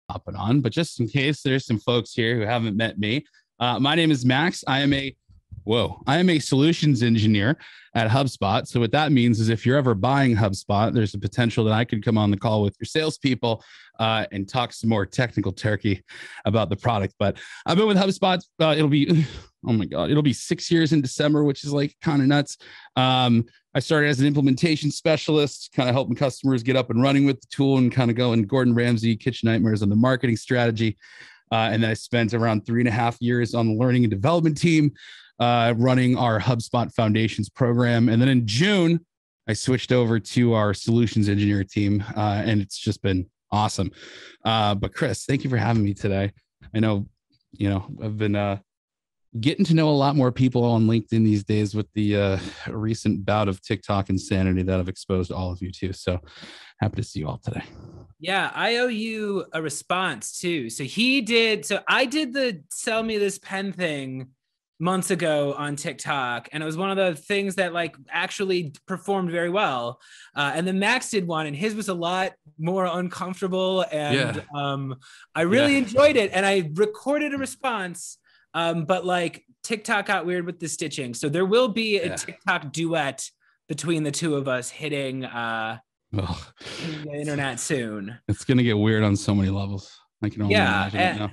hopping on, but just in case there's some folks here who haven't met me, my name is Max. I am a solutions engineer at Hubspot. So what that means is if you're ever buying Hubspot, there's a potential that I could come on the call with your salespeople and talk some more technical turkey about the product. But I've been with Hubspot. It'll be 6 years in December, which is like kind of nuts. I started as an implementation specialist, kind of helping customers get up and running with the tool and kind of going Gordon Ramsay kitchen nightmares on the marketing strategy. And then I spent around 3.5 years on the learning and development team, running our HubSpot Foundations program. And then in June, I switched over to our solutions engineer team, and it's just been awesome. But Chris, thank you for having me today. I know, I've been getting to know a lot more people on LinkedIn these days with the recent bout of TikTok insanity that I've exposed all of you to. So happy to see you all today. Yeah, I owe you a response too. So I did the sell me this pen thing months ago on TikTok. And it was one of the things that like actually performed very well. And then Max did one and his was a lot more uncomfortable. And I really enjoyed it. And I recorded a response, but like TikTok got weird with the stitching. So there will be a TikTok duet between the two of us hitting the internet soon. It's going to get weird on so many levels. I can only imagine it now.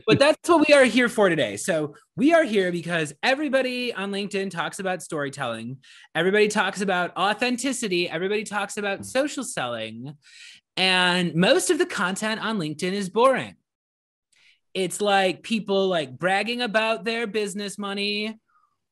But that's what we are here for today. So we are here because everybody on LinkedIn talks about storytelling. Everybody talks about authenticity. Everybody talks about social selling. And most of the content on LinkedIn is boring. It's like people like bragging about their business money,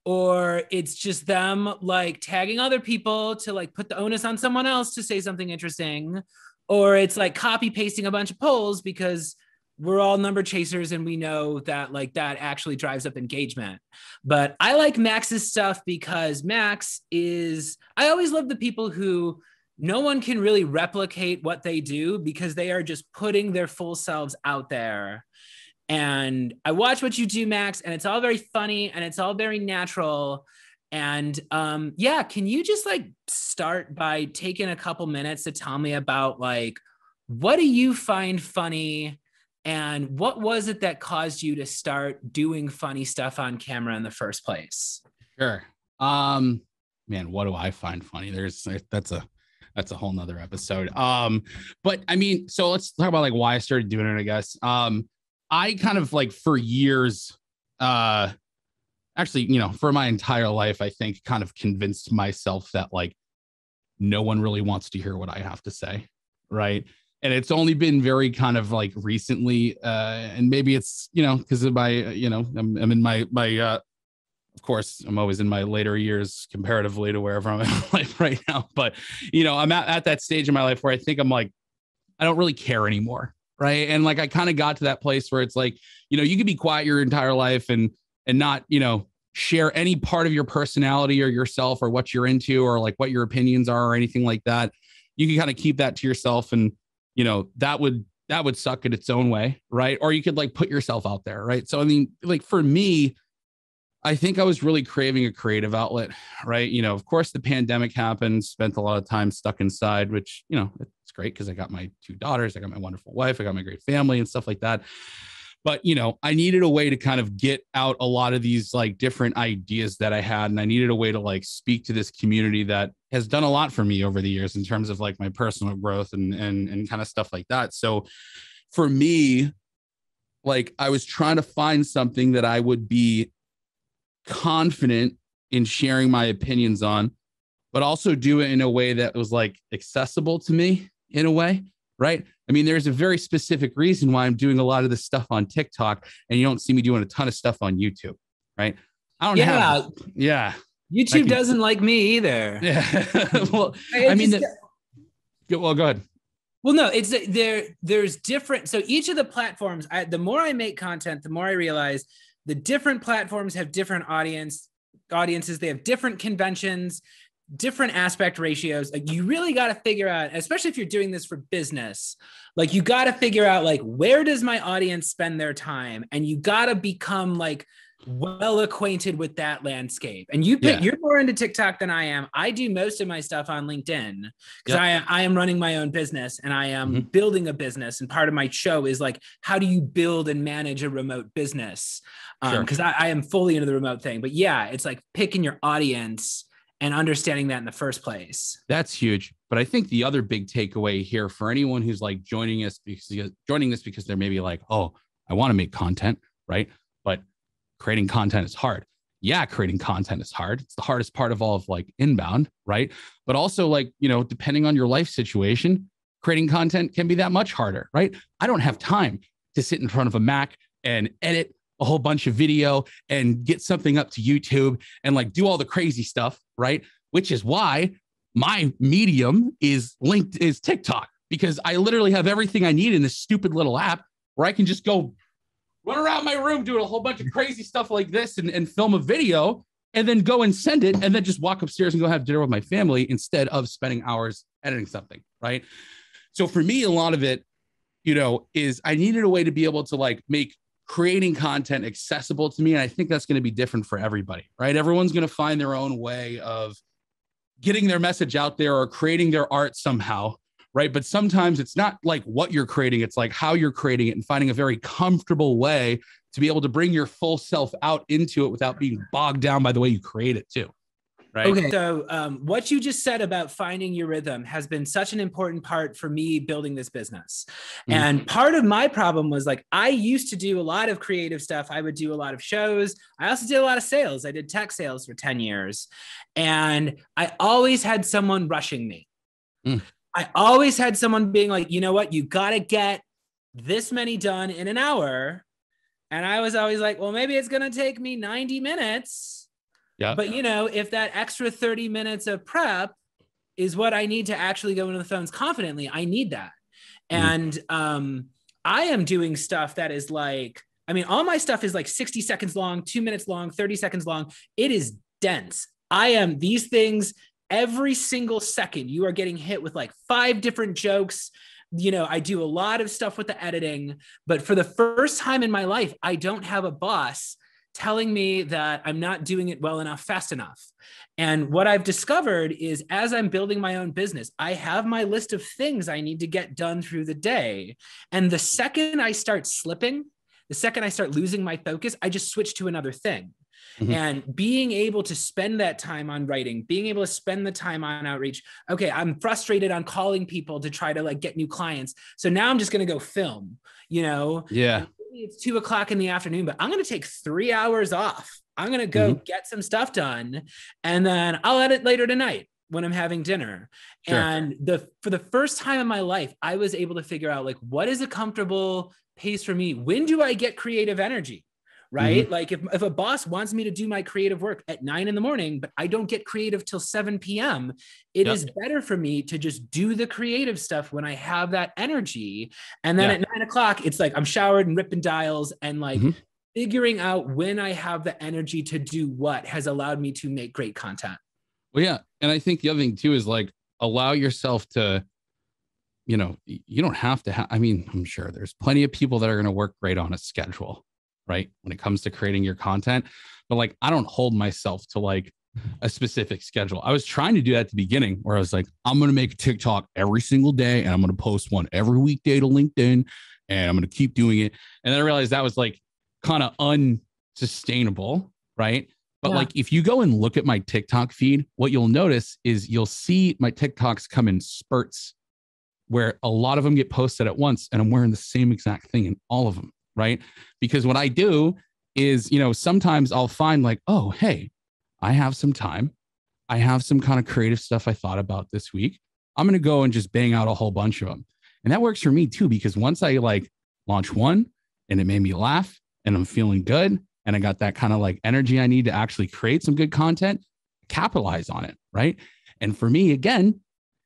or it's just them like tagging other people to like put the onus on someone else to say something interesting, or it's like copy pasting a bunch of polls because we're all number chasers and we know that like that actually drives up engagement. But I like Max's stuff because I always love the people who no one can really replicate what they do because they are just putting their full selves out there. And I watch what you do, Max, and it's all very funny and it's all very natural. And can you just like start by taking a couple minutes to tell me about like, what do you find funny? And what was it that caused you to start doing funny stuff on camera in the first place? Sure. Man, what do I find funny? That's a whole nother episode. But I mean, so let's talk about like why I started doing it, I guess. I kind of like for years, actually, for my entire life, I think kind of convinced myself that like no one really wants to hear what I have to say. Right. And it's only been very kind of like recently, and maybe it's, because of my, I'm in my of course, I'm always in my later years comparatively to wherever I'm in life right now. But, I'm at that stage in my life where I think I'm like, I don't really care anymore. Right. And like, I kind of got to that place where it's like, you can be quiet your entire life and not, share any part of your personality or yourself or what you're into or like what your opinions are or anything like that. You can kind of keep that to yourself and, that would suck in its own way. Right. Or you could like put yourself out there. Right. So, I mean, like for me, I think I was really craving a creative outlet. Right. Of course, the pandemic happened, spent a lot of time stuck inside, which, it's great because I got my 2 daughters. I got my wonderful wife. I got my great family and stuff like that. But, I needed a way to kind of get out a lot of these like different ideas that I had. And I needed a way to like speak to this community that has done a lot for me over the years in terms of like my personal growth and kind of stuff like that. So for me, like I was trying to find something that I would be confident in sharing my opinions on, but also do it in a way that was like accessible to me in a way. Right. I mean, there's a very specific reason why I'm doing a lot of this stuff on TikTok and you don't see me doing a ton of stuff on YouTube. Right. YouTube doesn't like me either. Yeah. Well, I mean, go ahead. Well, no, it's there's different. So each of the platforms, the more I make content, the more I realize the different platforms have different audiences. They have different conventions, different aspect ratios. Like you really got to figure out, especially if you're doing this for business, like you got to figure out like, where does my audience spend their time? And you got to become like well acquainted with that landscape. And you're more into TikTok than I am. I do most of my stuff on LinkedIn because I am running my own business and I am building a business. And part of my show is like, how do you build and manage a remote business? Because I am fully into the remote thing. But yeah, it's like picking your audience and understanding that in the first place. That's huge. But I think the other big takeaway here for anyone who's like joining this because they're maybe like, oh, I want to make content, right? But creating content is hard. Yeah, creating content is hard. It's the hardest part of all of like inbound, right? But also like, you know, depending on your life situation, creating content can be that much harder, right? I don't have time to sit in front of a Mac and edit a whole bunch of video and get something up to YouTube and like do all the crazy stuff, right? Which is why my medium is TikTok, because I literally have everything I need in this stupid little app where I can just go run around my room doing a whole bunch of crazy stuff like this and film a video and then go and send it and then just walk upstairs and go have dinner with my family instead of spending hours editing something, right? So for me, a lot of it, you know, is I needed a way to be able to like make creating content accessible to me. And I think that's going to be different for everybody, right? Everyone's going to find their own way of getting their message out there or creating their art somehow, right? But sometimes it's not like what you're creating, it's like how you're creating it and finding a very comfortable way to be able to bring your full self out into it without being bogged down by the way you create it too. Right. Okay. So what you just said about finding your rhythm has been such an important part for me building this business. And part of my problem was like, I used to do a lot of creative stuff. I would do a lot of shows. I also did a lot of sales. I did tech sales for 10 years. And I always had someone rushing me. I always had someone being like, you know what, you got to get this many done in an hour. And I was always like, well, maybe it's going to take me 90 minutes. Yeah. But, you know, if that extra 30 minutes of prep is what I need to actually go into the phones confidently, I need that. And I am doing stuff that is like, I mean, all my stuff is like 60 seconds long, 2 minutes long, 30 seconds long. It is dense. I am these things every single second. You are getting hit with like 5 different jokes. You know, I do a lot of stuff with the editing, but for the first time in my life, I don't have a boss telling me that I'm not doing it well enough, fast enough. And what I've discovered is as I'm building my own business, I have my list of things I need to get done through the day. And the second I start slipping, the second I start losing my focus, I just switch to another thing. And being able to spend that time on writing, being able to spend the time on outreach. Okay, I'm frustrated on calling people to try to like get new clients. So now I'm just going to go film, you know? Yeah. It's 2:00 in the afternoon, but I'm going to take 3 hours off. I'm going to go get some stuff done. And then I'll edit later tonight when I'm having dinner. Sure. And for the first time in my life, I was able to figure out like, what is a comfortable pace for me? When do I get creative energy? Right? Like if a boss wants me to do my creative work at 9 a.m, but I don't get creative till 7 p.m., it is better for me to just do the creative stuff when I have that energy. And then at 9 o'clock, it's like I'm showered and ripping dials and like figuring out when I have the energy to do what has allowed me to make great content. Well, yeah. And I think the other thing too is like allow yourself to, you know, you don't have to I mean, I'm sure there's plenty of people that are going to work great on a schedule, right? When it comes to creating your content, but like, I don't hold myself to like a specific schedule. I was trying to do that at the beginning where I was like, I'm going to make a TikTok every single day and I'm going to post one every weekday to LinkedIn and I'm going to keep doing it. And then I realized that was like kind of unsustainable, right? But like, if you go and look at my TikTok feed, what you'll notice is you'll see my TikToks come in spurts where a lot of them get posted at once and I'm wearing the same exact thing in all of them. Right. Because what I do is, you know, sometimes I'll find like, oh, hey, I have some time. I have some kind of creative stuff I thought about this week. I'm going to go and just bang out a whole bunch of them. And that works for me too, because once I like launch one and it made me laugh and I'm feeling good and I got that kind of like energy I need to actually create some good content, capitalize on it. Right. And for me, again,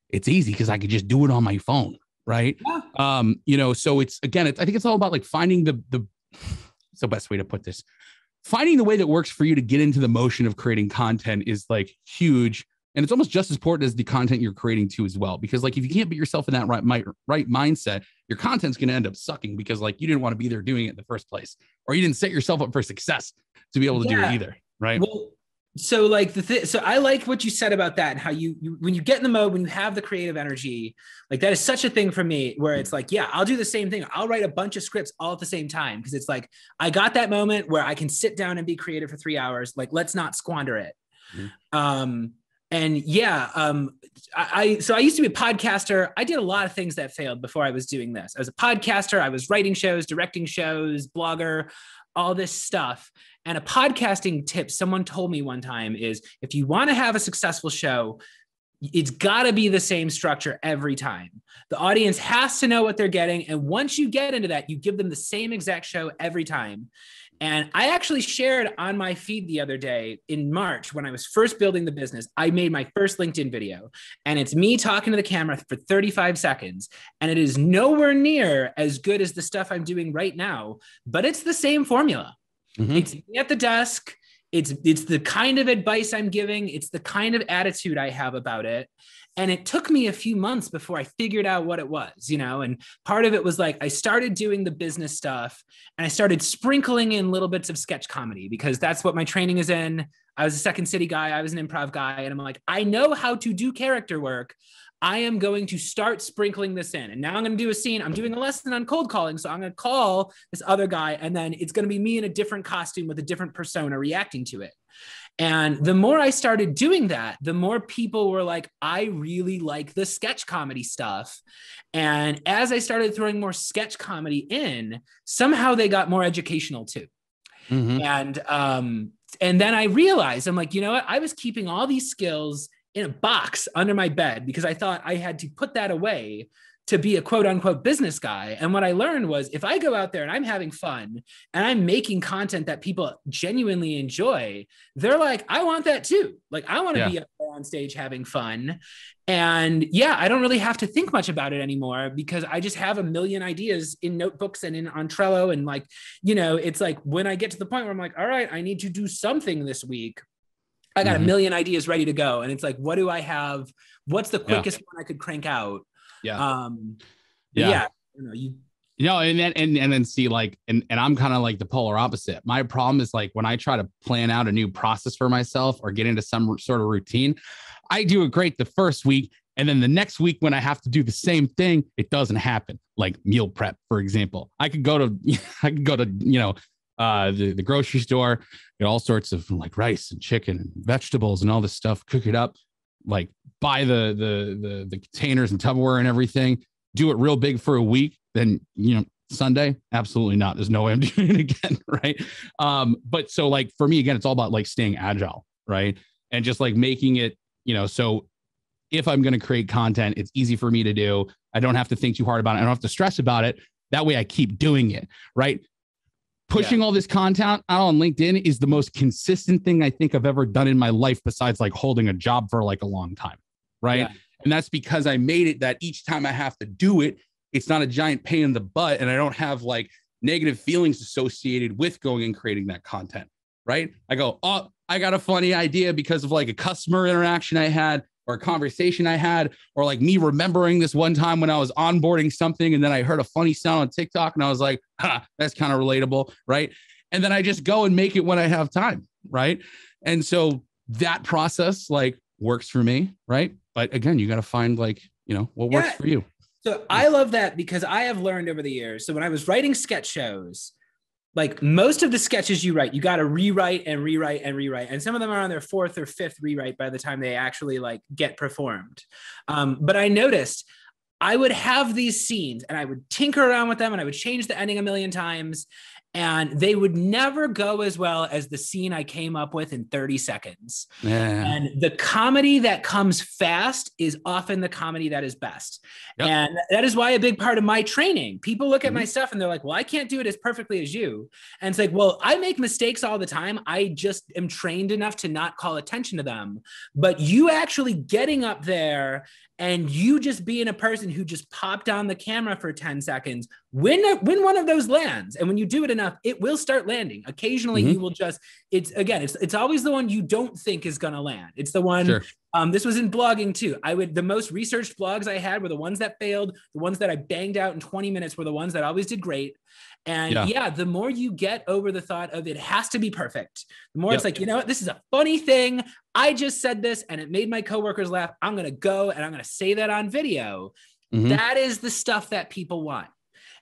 it's easy because I could just do it on my phone. Right. Yeah. You know, so it's, again, I think it's all about like finding it's the best way to put this, finding the way that works for you to get into the motion of creating content is like huge. And it's almost just as important as the content you're creating too as well. Because like, if you can't put yourself in that right mindset, your content's going to end up sucking because like you didn't want to be there doing it in the first place, or you didn't set yourself up for success to be able to do it either. Right. Well, so like so I like what you said about that, and how you when you get in the mode, when you have the creative energy, like that is such a thing for me, where it's like, yeah, I'll do the same thing. I'll write a bunch of scripts all at the same time, because it's like, I got that moment where I can sit down and be creative for 3 hours. Like, let's not squander it. And yeah, so I used to be a podcaster. I did a lot of things that failed before I was doing this. I was a podcaster. I was writing shows, directing shows, blogger, all this stuff. And a podcasting tip someone told me one time is, if you want to have a successful show, it's got to be the same structure every time. The audience has to know what they're getting. And once you get into that, you give them the same exact show every time. And I actually shared on my feed the other day in March, when I was first building the business, I made my first LinkedIn video, and it's me talking to the camera for 35 seconds. And it is nowhere near as good as the stuff I'm doing right now, but it's the same formula. It's me at the desk. It's the kind of advice I'm giving. It's the kind of attitude I have about it. And it took me a few months before I figured out what it was, you know, and part of it was like, I started doing the business stuff, and I started sprinkling in little bits of sketch comedy, because that's what my training is in. I was a Second City guy. I was an improv guy. And I'm like, I know how to do character work. I am going to start sprinkling this in. And now I'm going to do a scene. I'm doing a lesson on cold calling. So I'm going to call this other guy, and then it's going to be me in a different costume with a different persona reacting to it. And the more I started doing that, the more people were like, I really like the sketch comedy stuff. And as I started throwing more sketch comedy in, somehow they got more educational too. And then I realized, I'm like, you know what? I was keeping all these skills in a box under my bed, because I thought I had to put that away to be a quote unquote business guy. And what I learned was, if I go out there and I'm having fun and I'm making content that people genuinely enjoy, they're like, I want that too. Like, I want to be up there on stage having fun. And yeah, I don't really have to think much about it anymore, because I just have a million ideas in notebooks and on Trello. And like, you know, it's like, when I get to the point where I'm like, all right, I need to do something this week, I got a million ideas ready to go. And it's like, what do I have? What's the quickest one I could crank out? You know, and then see, like, and I'm kind of like the polar opposite. My problem is, like, when I try to plan out a new process for myself or get into some sort of routine, I do it great the first week. And then the next week, when I have to do the same thing, it doesn't happen. Like meal prep, for example. I could go to, you know, the grocery store, get all sorts of like rice and chicken and vegetables and all this stuff, cook it up, like buy the containers and Tupperware and everything, do it real big for a week. Then, you know, Sunday, absolutely not. There's no way I'm doing it again. Right. But so like, for me, again, it's all about like staying agile. Right. And just like making it, you know, so if I'm going to create content, it's easy for me to do. I don't have to think too hard about it. I don't have to stress about it. That way I keep doing it. Right. Pushing all this content out on LinkedIn is the most consistent thing I think I've ever done in my life, besides like holding a job for like a long time. Right. Yeah. And that's because I made it that each time I have to do it, it's not a giant pain in the butt. And I don't have like negative feelings associated with going and creating that content. Right. I go, oh, I got a funny idea because of like a customer interaction I had, or a conversation I had, or like me remembering this one time when I was onboarding something and then I heard a funny sound on TikTok and I was like, that's kind of relatable. Right. And then I just go and make it when I have time. Right. And so that process like works for me. Right. But again, you got to find like, you know, what works for you. So I love that, because I have learned over the years. So when I was writing sketch shows, like most of the sketches you write, you got to rewrite and rewrite and rewrite. And some of them are on their fourth or fifth rewrite by the time they actually like get performed. But I noticed I would have these scenes and I would tinker around with them and I would change the ending a million times, and they would never go as well as the scene I came up with in 30 seconds. Yeah. And the comedy that comes fast is often the comedy that is best. Yep. And that is why a big part of my training, people look at my stuff and they're like, well, I can't do it as perfectly as you. And it's like, well, I make mistakes all the time. I just am trained enough to not call attention to them. But you actually getting up there and you just being a person who just popped on the camera for 10 seconds, when one of those lands, and when you do it enough, it will start landing. Occasionally you will just, it's always the one you don't think is going to land. It's the one, This was in blogging too. The most researched blogs I had were the ones that failed. The ones that I banged out in 20 minutes were the ones that always did great. And the more you get over the thought of it has to be perfect, the more it's like, you know what, this is a funny thing. I just said this and it made my coworkers laugh. I'm going to go and I'm going to say that on video. That is the stuff that people want.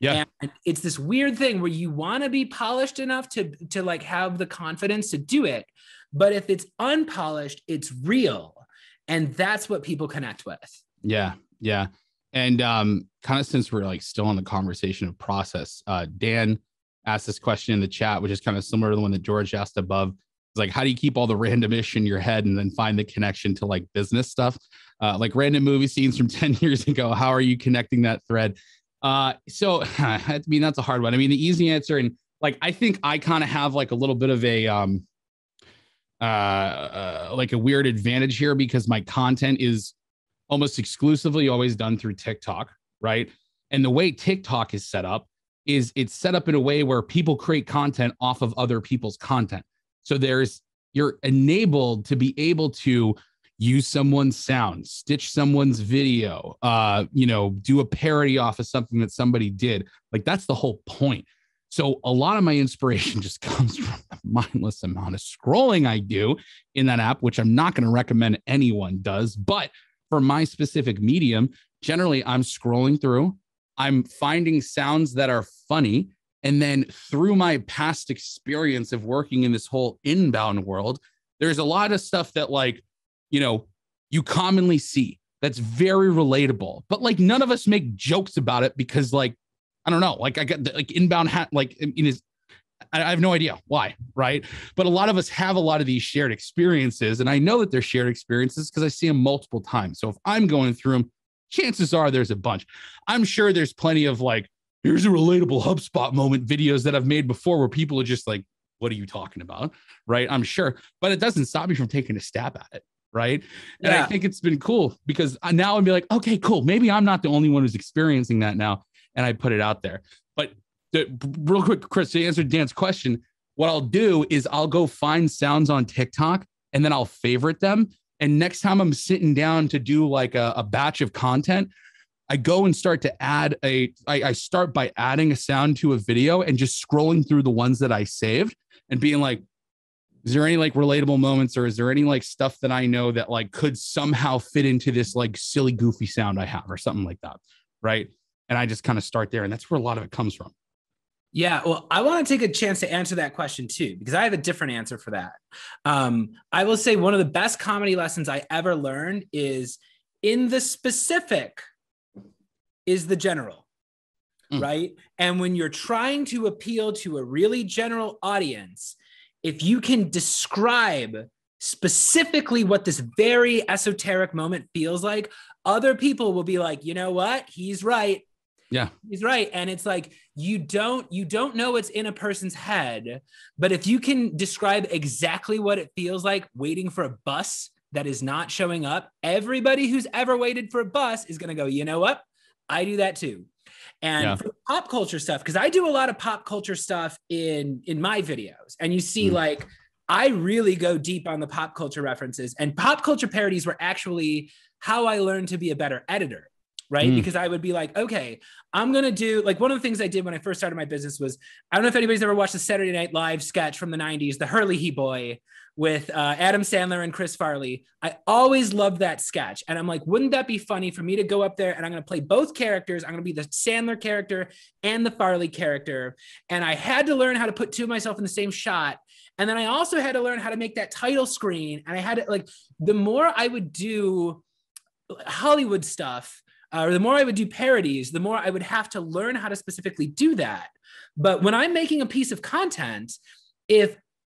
And it's this weird thing where you want to be polished enough to like have the confidence to do it. But if it's unpolished, it's real. And that's what people connect with. Yeah. And kind of since we're like still on the conversation of process, Dan asked this question in the chat, which is kind of similar to the one that George asked above. It's like, how do you keep all the random ish in your head and then find the connection to like business stuff? Like random movie scenes from 10 years ago. How are you connecting that thread? So I mean, that's a hard one. I mean, the easy answer, and like, I think I kind of have like a little bit of a, like a weird advantage here because my content is almost exclusively always done through TikTok, right? And the way TikTok is set up is it's set up in a way where people create content off of other people's content. So you're enabled to be able to use someone's sound, stitch someone's video, do a parody off of something that somebody did. Like that's the whole point. So a lot of my inspiration just comes from the mindless amount of scrolling I do in that app, which I'm not going to recommend anyone does. But for my specific medium, generally I'm scrolling through, I'm finding sounds that are funny. And then through my past experience of working in this whole inbound world, there's a lot of stuff that like, you commonly see that's very relatable, but like none of us make jokes about it because like, I don't know, like I got like inbound hat, like I have no idea why, right? But a lot of us have a lot of these shared experiences, and I know that they're shared experiences because I see them multiple times. So if I'm going through them, chances are there's a bunch. I'm sure there's plenty of like, here's a relatable HubSpot moment videos that I've made before where people are just like, what are you talking about? Right? I'm sure, but it doesn't stop me from taking a stab at it. Right. And I think it's been cool because now I'd be like, okay, cool. Maybe I'm not the only one who's experiencing that now. And I put it out there. But real quick, Chris, to answer Dan's question, what I'll do is I'll go find sounds on TikTok and then I'll favorite them. And next time I'm sitting down to do like a batch of content, I go and start to add I start by adding a sound to a video and just scrolling through the ones that I saved and being like, is there any like relatable moments or is there any like stuff that I know that like could somehow fit into this like silly, goofy sound I have or something like that. Right. And I just kind of start there. And that's where a lot of it comes from. Yeah. Well, I want to take a chance to answer that question too, because I have a different answer for that. I will say one of the best comedy lessons I ever learned is in the specific is the general, right? And when you're trying to appeal to a really general audience, if you can describe specifically what this very esoteric moment feels like, other people will be like, you know what? He's right. Yeah, he's right. And it's like, you don't know what's in a person's head, but if you can describe exactly what it feels like waiting for a bus that is not showing up, everybody who's ever waited for a bus is going to go, you know what? I do that too. And for pop culture stuff, because I do a lot of pop culture stuff in my videos, and you see like, I really go deep on the pop culture references, and pop culture parodies were actually how I learned to be a better editor, right? Because I would be like, okay, I'm going to do like one of the things I did when I first started my business was, I don't know if anybody's ever watched the Saturday Night Live sketch from the 90s, the Hurley He Boy with Adam Sandler and Chris Farley. I always loved that sketch. And I'm like, wouldn't that be funny for me to go up there and I'm going to play both characters. I'm going to be the Sandler character and the Farley character. And I had to learn how to put two of myself in the same shot. And then I also had to learn how to make that title screen. And I had to like, the more I would do Hollywood stuff, or the more I would do parodies, the more I would have to learn how to specifically do that. But when I'm making a piece of content, if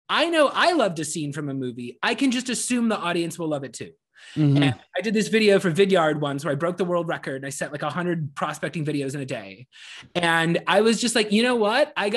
I know I loved a scene from a movie, I can just assume the audience will love it too. And I did this video for Vidyard once where I broke the world record and I set like 100 prospecting videos in a day. And I was just like, you know what? I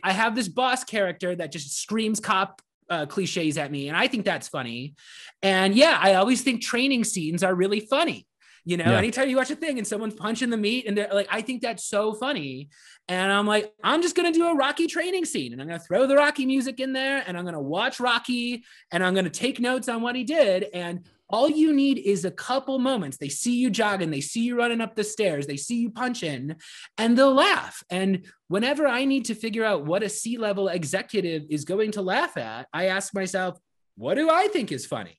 have this boss character that just screams cop cliches at me. And I think that's funny. And yeah, I always think training scenes are really funny. You know, anytime you watch a thing and someone's punching the meat and they're like, I think that's so funny. And I'm like, I'm just going to do a Rocky training scene and I'm going to throw the Rocky music in there and I'm going to watch Rocky and I'm going to take notes on what he did. And all you need is a couple moments. They see you jogging, they see you running up the stairs, they see you punching, and they'll laugh. And whenever I need to figure out what a C-level executive is going to laugh at, I ask myself, what do I think is funny?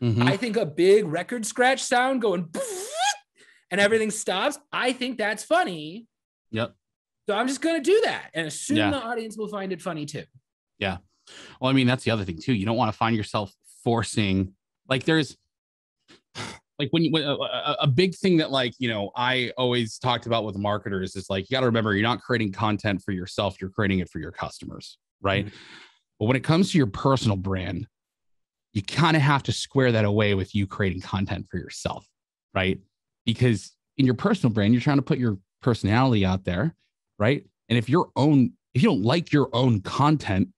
I think a big record scratch sound going and everything stops. I think that's funny. Yep. So I'm just going to do that and assume the audience will find it funny too. Yeah. Well, I mean, that's the other thing too. You don't want to find yourself forcing, like there's like when a big thing that like, you know, I always talked about with marketers is like, you got to remember, you're not creating content for yourself. You're creating it for your customers. Right. But when it comes to your personal brand, you kind of have to square that away with you creating content for yourself. Right. Because in your personal brand, you're trying to put your personality out there. Right. And if you don't like your own content,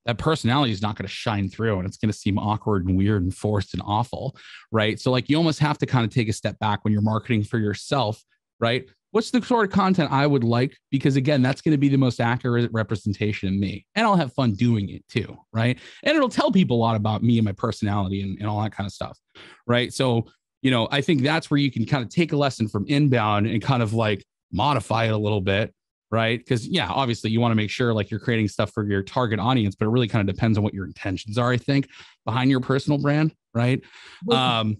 that personality is not going to shine through and it's going to seem awkward and weird and forced and awful. Right. So like you almost have to kind of take a step back when you're marketing for yourself. Right. What's the sort of content I would like? Because again, that's going to be the most accurate representation of me. And I'll have fun doing it too. Right. And it'll tell people a lot about me and my personality and all that kind of stuff. Right. So, you know, I think that's where you can kind of take a lesson from inbound and kind of like modify it a little bit. Right. Because, yeah, obviously you want to make sure like you're creating stuff for your target audience, but it really kind of depends on what your intentions are, I think, behind your personal brand. Right. On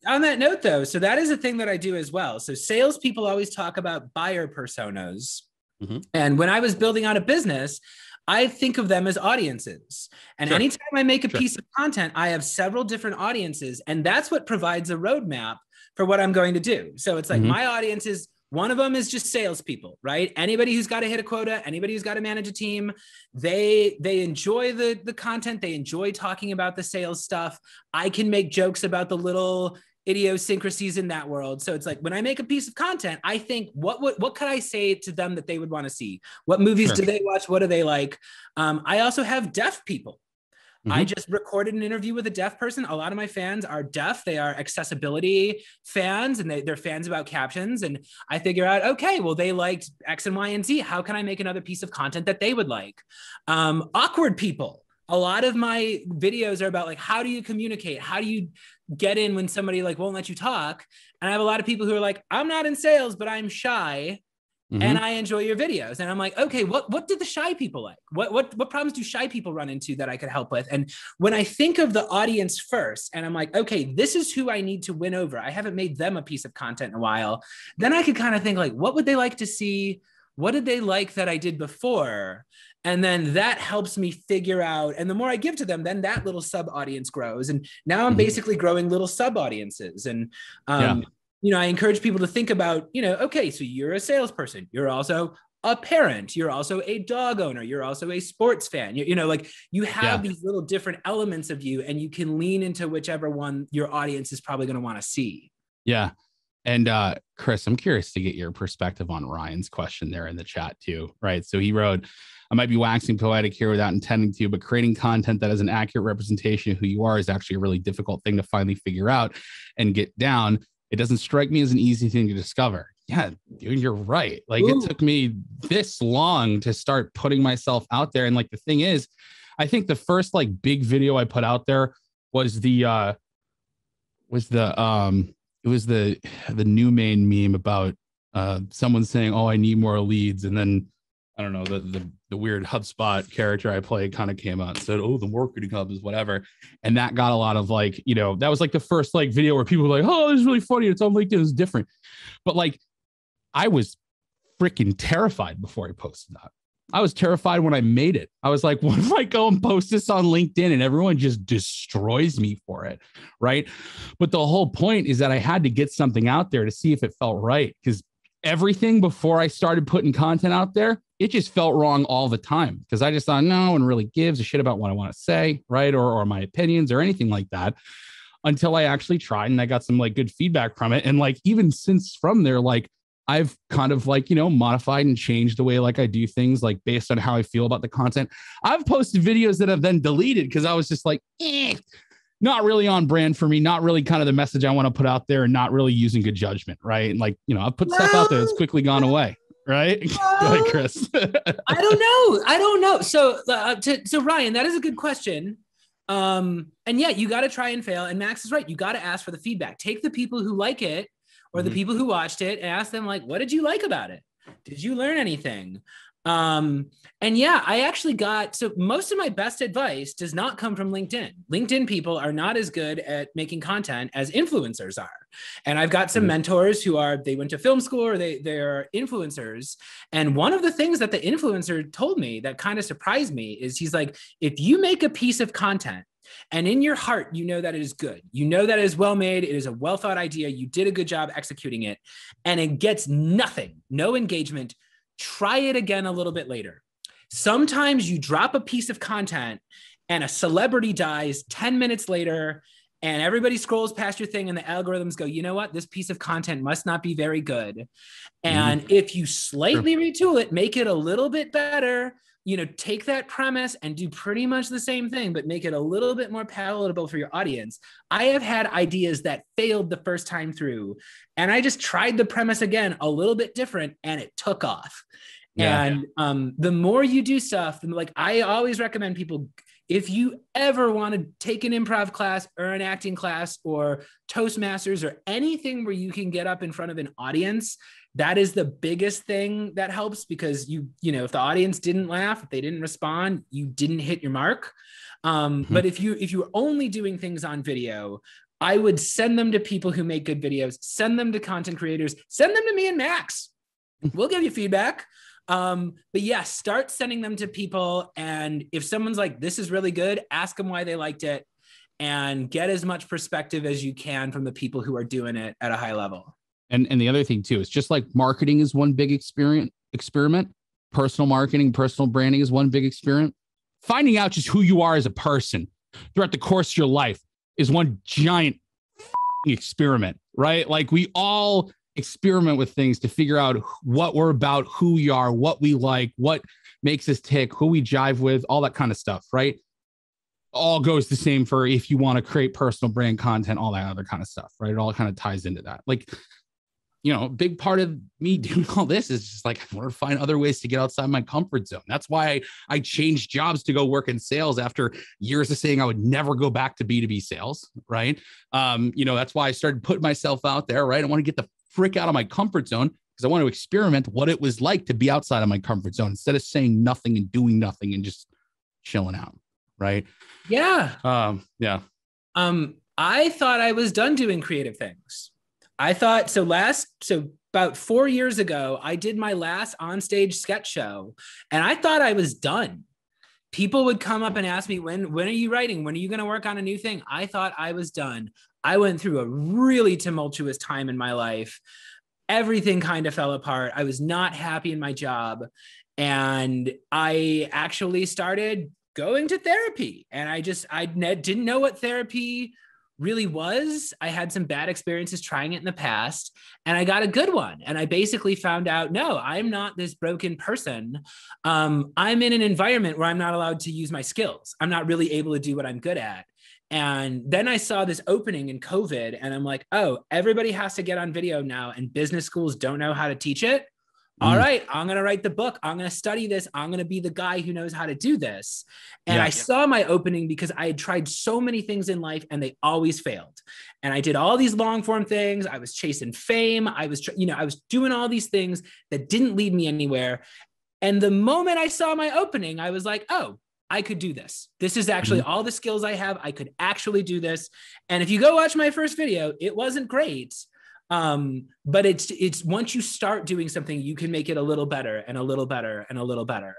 that note, though, so that is a thing that I do as well. So salespeople always talk about buyer personas. And when I was building out a business, I think of them as audiences. And anytime I make a piece of content, I have several different audiences. And that's what provides a roadmap for what I'm going to do. So it's like my audience is, one of them is just salespeople, right? Anybody who's got to hit a quota, anybody who's got to manage a team, they enjoy the content. They enjoy talking about the sales stuff. I can make jokes about the little idiosyncrasies in that world. So it's like when I make a piece of content, I think what could I say to them that they would want to see? What movies do they watch? What do they like? I also have deaf people. I just recorded an interview with a deaf person. A lot of my fans are deaf. They are accessibility fans and they're fans about captions. And I figure out, okay, well, they liked X and Y and Z. How can I make another piece of content that they would like? Awkward people. A lot of my videos are about like, how do you communicate? How do you get in when somebody like won't let you talk? And I have a lot of people who are like, I'm not in sales, but I'm shy. And I enjoy your videos. And I'm like, okay, what did the shy people like? What problems do shy people run into that I could help with? And when I think of the audience first, and I'm like, okay, this is who I need to win over. I haven't made them a piece of content in a while. Then I could kind of think like, what would they like to see? What did they like that I did before? And then that helps me figure out, and the more I give to them, then that little sub audience grows. And now I'm basically growing little sub audiences. And, you know, I encourage people to think about, you know, okay, so you're a salesperson, you're also a parent, you're also a dog owner, you're also a sports fan, you know, like you have these little different elements of you and you can lean into whichever one your audience is probably going to want to see. Yeah. And Chris, I'm curious to get your perspective on Ryan's question there in the chat too, right? So he wrote, I might be waxing poetic here without intending to, but creating content that is an accurate representation of who you are is actually a really difficult thing to finally figure out and get down. It doesn't strike me as an easy thing to discover. Yeah, dude, you're right. Like it took me this long to start putting myself out there. And like, the thing is, I think the first like big video I put out there was the new main meme about someone saying, oh, I need more leads. And then I don't know, the weird Hubspot character I played kind of came out and said, oh, the marketing hub is whatever. And that got a lot of like, you know, that was like the first like video where people were like, oh, this is really funny. It's on LinkedIn. It's different. But like, I was freaking terrified before I posted that. I was terrified when I made it. I was like, what if I go and post this on LinkedIn and everyone just destroys me for it? Right. But the whole point is that I had to get something out there to see if it felt right. Because everything before I started putting content out there, it just felt wrong all the time. Because I just thought, no one really gives a shit about what I want to say. Right. Or my opinions or anything like that, until I actually tried and I got some like good feedback from it. And like, even since from there, like, I've kind of like, you know, modified and changed the way like I do things like based on how I feel about the content. I've posted videos that have then deleted because I was just like, not really on brand for me, not really kind of the message I want to put out there and not really using good judgment. Right. And like, you know, I've put stuff out there that's quickly gone away. Right. Go ahead, Chris. I don't know. So Ryan, that is a good question. And yeah, you got to try and fail. And Max is right. You got to ask for the feedback. Take the people who like it or the people who watched it and ask them like, what did you like about it? Did you learn anything? And yeah, I actually so most of my best advice does not come from LinkedIn. LinkedIn people are not as good at making content as influencers are. And I've got some mentors who they went to film school or they're influencers. And one of the things that the influencer told me that kind of surprised me is he's like, if you make a piece of content and in your heart, you know that it is good, you know that it is well made, it is a well thought idea, you did a good job executing it, and it gets nothing, no engagement, try it again a little bit later. Sometimes you drop a piece of content and a celebrity dies 10 minutes later and everybody scrolls past your thing and the algorithms go, you know what? This piece of content must not be very good. And if you slightly retool it, make it a little bit better, take that premise and do pretty much the same thing, but make it a little bit more palatable for your audience. I have had ideas that failed the first time through, and I just tried the premise again, a little bit different, and it took off. Yeah. And the more you do stuff, I always recommend people, if you ever want to take an improv class or an acting class or Toastmasters or anything where you can get up in front of an audience, that is the biggest thing that helps, because if the audience didn't laugh, if they didn't respond, you didn't hit your mark. But if you're only doing things on video, I would send them to people who make good videos, send them to content creators, send them to me and Max. We'll give you feedback. But yeah, start sending them to people. And if someone's like, this is really good, ask them why they liked it and get as much perspective as you can from the people who are doing it at a high level. And the other thing too, is just like marketing is one big experiment. Personal marketing, personal branding is one big experiment. Finding out just who you are as a person throughout the course of your life is one giant experiment, right? Like we all experiment with things to figure out what we're about, who we are, what we like, what makes us tick, who we jive with, all that kind of stuff, right? All goes the same for if you want to create personal brand content, all that other kind of stuff, right? It all kind of ties into that. Like, a big part of me doing all this is just like, I want to find other ways to get outside my comfort zone. That's why I changed jobs to go work in sales after years of saying I would never go back to B2B sales, right? That's why I started putting myself out there, right? I want to get the frick out of my comfort zone because I want to experiment what it was like to be outside of my comfort zone instead of saying nothing and doing nothing and just chilling out, right? Yeah. Yeah. I thought I was done doing creative things. I thought so about 4 years ago, I did my last onstage sketch show and I thought I was done. People would come up and ask me, when are you writing? When are you going to work on a new thing? I thought I was done. I went through a really tumultuous time in my life. Everything kind of fell apart. I was not happy in my job. And I actually started going to therapy. And I didn't know what therapy really was. I had some bad experiences trying it in the past, and I got a good one. And I basically found out, no, I'm not this broken person. I'm in an environment where I'm not allowed to use my skills. I'm not really able to do what I'm good at. And then I saw this opening in COVID and I'm like, oh, everybody has to get on video now and business schools don't know how to teach it. All right, I'm going to write the book. I'm going to study this. I'm going to be the guy who knows how to do this. And I saw my opening because I had tried so many things in life and they always failed. And I did all these long form things. I was chasing fame. I was doing all these things that didn't lead me anywhere. And the moment I saw my opening, I was like, oh, I could do this. This is actually all the skills I have. I could actually do this. And if you go watch my first video, it wasn't great. But it's once you start doing something, you can make it a little better and a little better and a little better.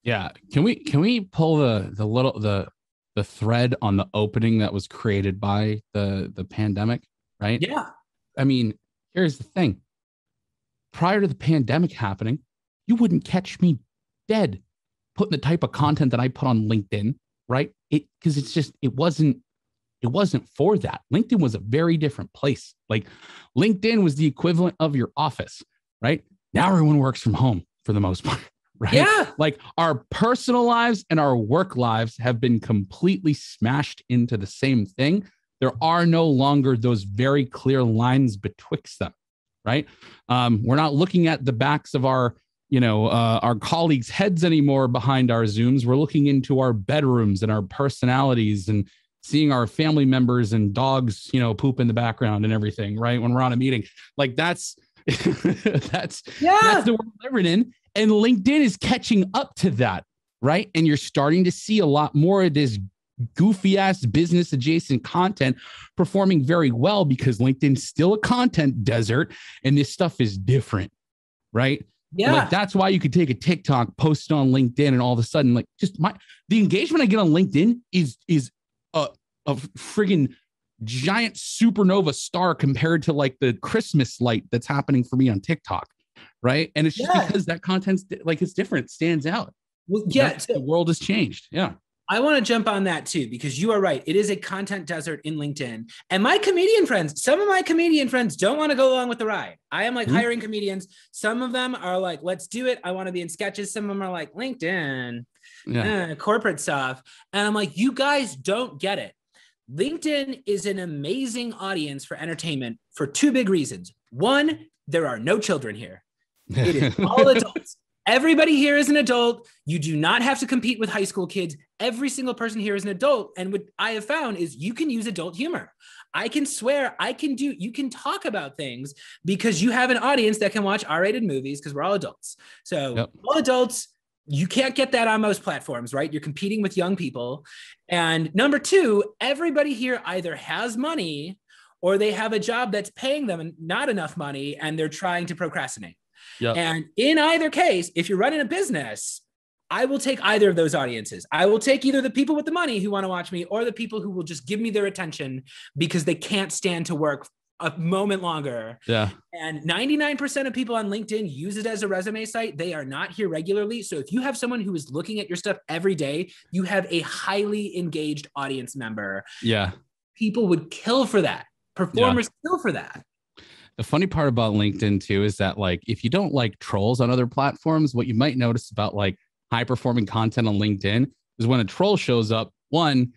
Yeah. Can we pull the thread on the opening that was created by the pandemic, right? Yeah. I mean, here's the thing. Prior to the pandemic happening, you wouldn't catch me dead putting the type of content that I put on LinkedIn, right? Because it wasn't for that. LinkedIn was a very different place. Like LinkedIn was the equivalent of your office, right? Now everyone works from home for the most part, right? Yeah. Like our personal lives and our work lives have been completely smashed into the same thing. There are no longer those very clear lines betwixt them, right? We're not looking at the backs of our our colleagues' heads anymore behind our Zooms. We're looking into our bedrooms and our personalities and seeing our family members and dogs, poop in the background and everything, right? When we're on a meeting, like that's that's the world we're living in. And LinkedIn is catching up to that, right? And you're starting to see a lot more of this goofy ass business adjacent content performing very well because LinkedIn's still a content desert and this stuff is different, right? Yeah. Like that's why you could take a TikTok, post it on LinkedIn, and all of a sudden, like the engagement I get on LinkedIn is a friggin' giant supernova star compared to like the Christmas light that's happening for me on TikTok, right? And it's just because that content's like it's different, it stands out. Well, yeah, the world has changed. Yeah. I want to jump on that too, because you are right. It is a content desert in LinkedIn. And my comedian friends, some of my comedian friends don't want to go along with the ride. I am like hiring comedians. Some of them are like, let's do it. I want to be in sketches. Some of them are like, LinkedIn, corporate stuff. And I'm like, you guys don't get it. LinkedIn is an amazing audience for entertainment for two big reasons. One, there are no children here. It is all adults. Everybody here is an adult. You do not have to compete with high school kids. Every single person here is an adult. And what I have found is you can use adult humor. I can swear, you can talk about things because you have an audience that can watch R-rated movies because we're all adults. So all adults, you can't get that on most platforms, right? You're competing with young people. And number two, everybody here either has money or they have a job that's paying them not enough money and they're trying to procrastinate. Yep. And in either case, if you're running a business, I will take either of those audiences. I will take either the people with the money who want to watch me or the people who will just give me their attention because they can't stand to work a moment longer. Yeah. And 99% of people on LinkedIn use it as a resume site. They are not here regularly. So if you have someone who is looking at your stuff every day, you have a highly engaged audience member. Yeah. People would kill for that. Performers kill for that. The funny part about LinkedIn too is that like if you don't like trolls on other platforms, what you might notice about like high performing content on LinkedIn is when a troll shows up, one,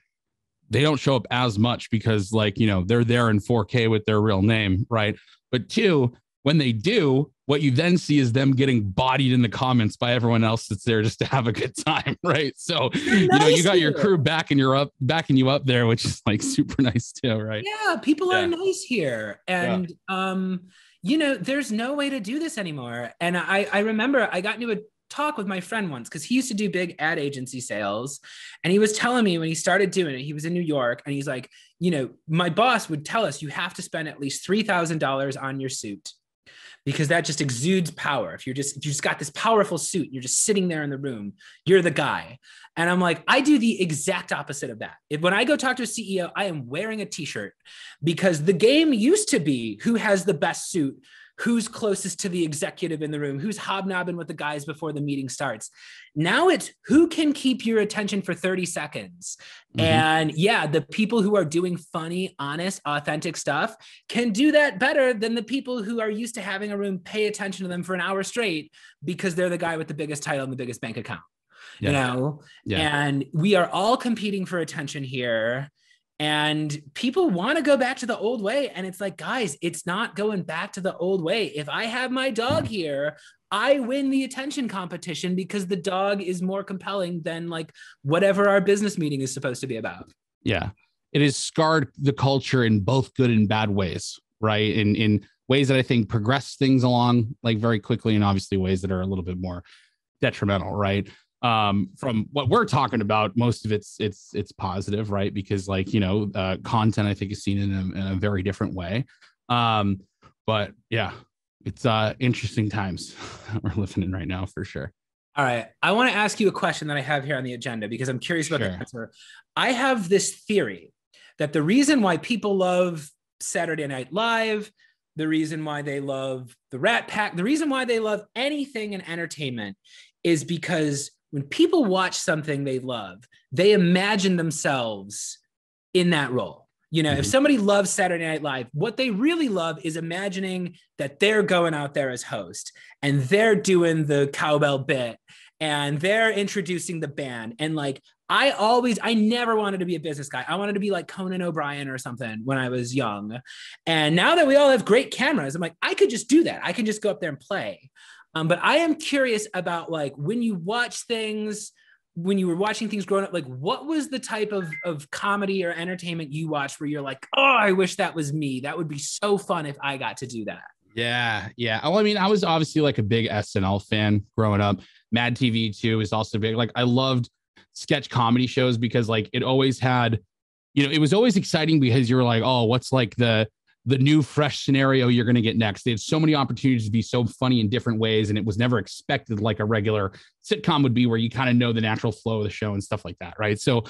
they don't show up as much because like, they're there in 4K with their real name, right? But two, when they do, what you then see is them getting bodied in the comments by everyone else that's there just to have a good time, right? So, you got your crew backing you up there, which is like super nice too, right? Yeah, people are nice here. And, there's no way to do this anymore. And I remember I got into a talk with my friend once because he used to do big ad agency sales. And he was telling me when he started doing it, he was in New York and he's like, my boss would tell us you have to spend at least $3,000 on your suit, because that just exudes power. If you just got this powerful suit, you're just sitting there in the room, you're the guy. And I'm like, I do the exact opposite of that. When I go talk to a CEO, I am wearing a t-shirt because the game used to be who has the best suit, who's closest to the executive in the room, who's hobnobbing with the guys before the meeting starts. Now it's who can keep your attention for 30 seconds. Mm-hmm. And the people who are doing funny, honest, authentic stuff can do that better than the people who are used to having a room pay attention to them for an hour straight because they're the guy with the biggest title and the biggest bank account. And we are all competing for attention here. And people want to go back to the old way. And it's like, guys, it's not going back to the old way. If I have my dog here, I win the attention competition because the dog is more compelling than like whatever our business meeting is supposed to be about. Yeah. It has scarred the culture in both good and bad ways, right? In ways that I think progress things along like very quickly and obviously ways that are a little bit more detrimental, right? From what we're talking about, most of it's positive, right? Because like, content I think is seen in a very different way. But yeah, it's interesting times we're living in right now for sure. All right. I want to ask you a question that I have here on the agenda because I'm curious about the answer. I have this theory that the reason why people love Saturday Night Live, the reason why they love the Rat Pack, the reason why they love anything in entertainment is because when people watch something they love, they imagine themselves in that role. If somebody loves Saturday Night Live, what they really love is imagining that they're going out there as host and they're doing the cowbell bit and they're introducing the band. And like, I never wanted to be a business guy. I wanted to be like Conan O'Brien or something when I was young. And now that we all have great cameras, I'm like, I could just do that. I can just go up there and play. But I am curious about like when you watch things, when you were watching things growing up, like what was the type of comedy or entertainment you watched where you're like, oh, I wish that was me. That would be so fun if I got to do that. Yeah, yeah. Oh, I mean, I was obviously like a big SNL fan growing up. Mad TV too is also big. Like I loved sketch comedy shows because like it always had, it was always exciting because you were like, oh, what's like the new fresh scenario you're going to get next. They had so many opportunities to be so funny in different ways. And it was never expected like a regular sitcom would be, where you kind of know the natural flow of the show and stuff like that. Right. So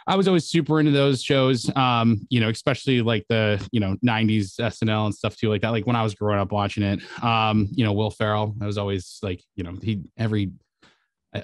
I was always super into those shows, especially like the, 90s SNL and stuff too, like that. Like when I was growing up watching it, Will Ferrell, I was always like,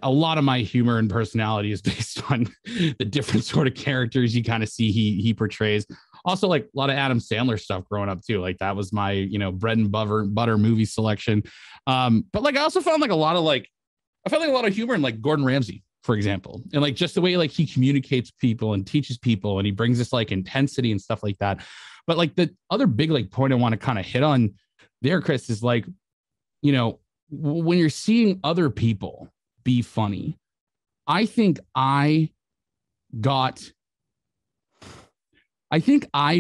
a lot of my humor and personality is based on the different sort of characters you kind of see he portrays. Also, like a lot of Adam Sandler stuff growing up too. Like that was my, bread and butter movie selection. But like I also found like a lot of humor in like Gordon Ramsay, for example, and like just the way like he communicates people and teaches people, and he brings this like intensity and stuff like that. But like the other big like point I want to kind of hit on there, Chris, is like, when you're seeing other people be funny, I think I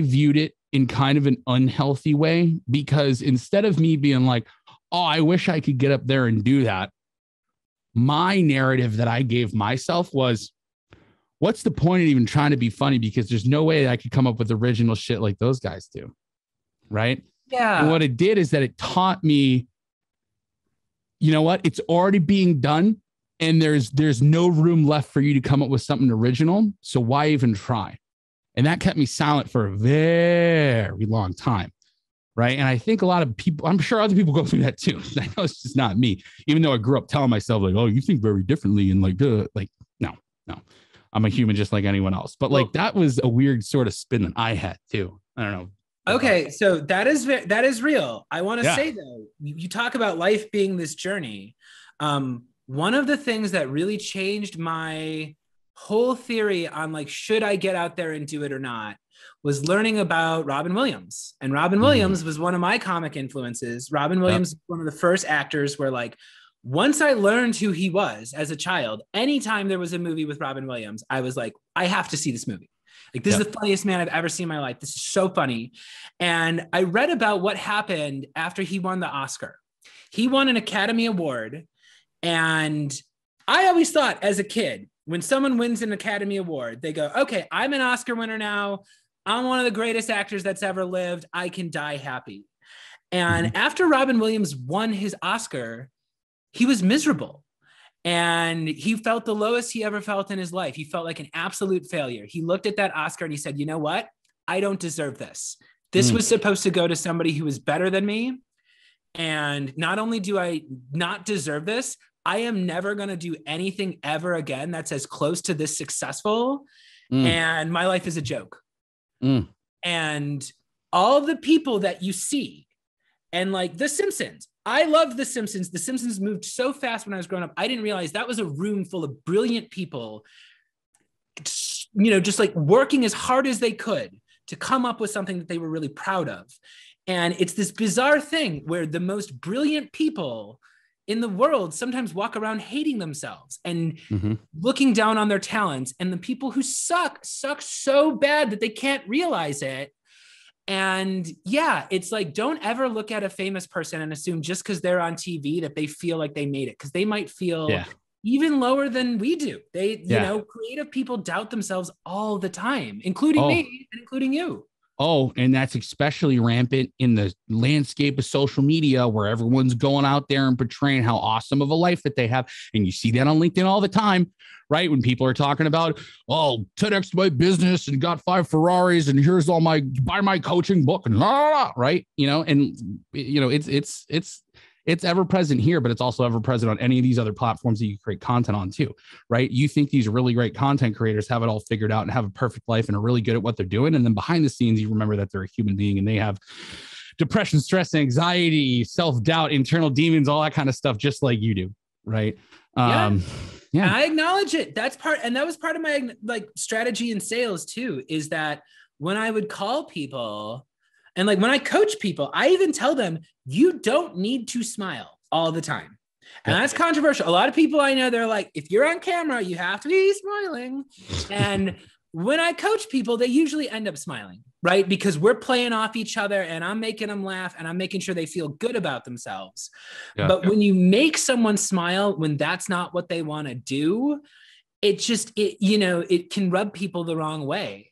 viewed it in kind of an unhealthy way, because instead of me being like, oh, I wish I could get up there and do that, my narrative that I gave myself was, what's the point of even trying to be funny? Because there's no way I could come up with original shit like those guys do. Right. Yeah. And what it did is that it taught me, you know what? It's already being done, and there's no room left for you to come up with something original. So why even try? And that kept me silent for a very long time. Right. And I think a lot of people, I'm sure other people go through that too. I know it's just not me, even though I grew up telling myself like, oh, you think very differently. And like, no, I'm a human just like anyone else. But like, that was a weird sort of spin that I had too. I don't know. Okay. So that is real. I want to say though, you talk about life being this journey. One of the things that really changed my whole theory on like, should I get out there and do it or not, was learning about Robin Williams. And Robin Williams was one of my comic influences. Robin Williams, one of the first actors where like, once I learned who he was as a child, anytime there was a movie with Robin Williams, I was like, I have to see this movie. Like, this is the funniest man I've ever seen in my life. This is so funny. And I read about what happened after he won the Oscar. He won an Academy Award. And I always thought as a kid, when someone wins an Academy Award, they go, okay, I'm an Oscar winner now. I'm one of the greatest actors that's ever lived. I can die happy. And after Robin Williams won his Oscar, he was miserable. And he felt the lowest he ever felt in his life. He felt like an absolute failure. He looked at that Oscar and he said, you know what? I don't deserve this. This was supposed to go to somebody who was better than me. And not only do I not deserve this, I am never going to do anything ever again that's as close to this successful. And my life is a joke. And all the people that you see, and like The Simpsons, I loved The Simpsons. The Simpsons moved so fast when I was growing up. I didn't realize that was a room full of brilliant people, just like working as hard as they could to come up with something that they were really proud of. And it's this bizarre thing where the most brilliant people in the world sometimes walk around hating themselves and looking down on their talents. And the people who suck so bad that they can't realize it. And yeah, it's like, don't ever look at a famous person and assume just because they're on TV that they feel like they made it, because they might feel even lower than we do. Creative people doubt themselves all the time, including me and including you. Oh, and that's especially rampant in the landscape of social media, where everyone's going out there and portraying how awesome of a life that they have. And you see that on LinkedIn all the time, right? When people are talking about, oh, 10x my business and got 5 Ferraris and here's all buy my coaching book and right? It's ever present here, but it's also ever present on any of these other platforms that you create content on too, right? You think these really great content creators have it all figured out and have a perfect life and are really good at what they're doing. And then behind the scenes, you remember that they're a human being and they have depression, stress, anxiety, self-doubt, internal demons, all that kind of stuff, just like you do. Right. And I acknowledge it. That was part of my like strategy in sales too, is that when I would call people, and like when I coach people, I even tell them, you don't need to smile. all the time. And that's controversial. A lot of people I know, they're like, if you're on camera, you have to be smiling. And when I coach people, they usually end up smiling, right? Because we're playing off each other and I'm making them laugh and I'm making sure they feel good about themselves. But when you make someone smile, when that's not what they want to do, it can rub people the wrong way.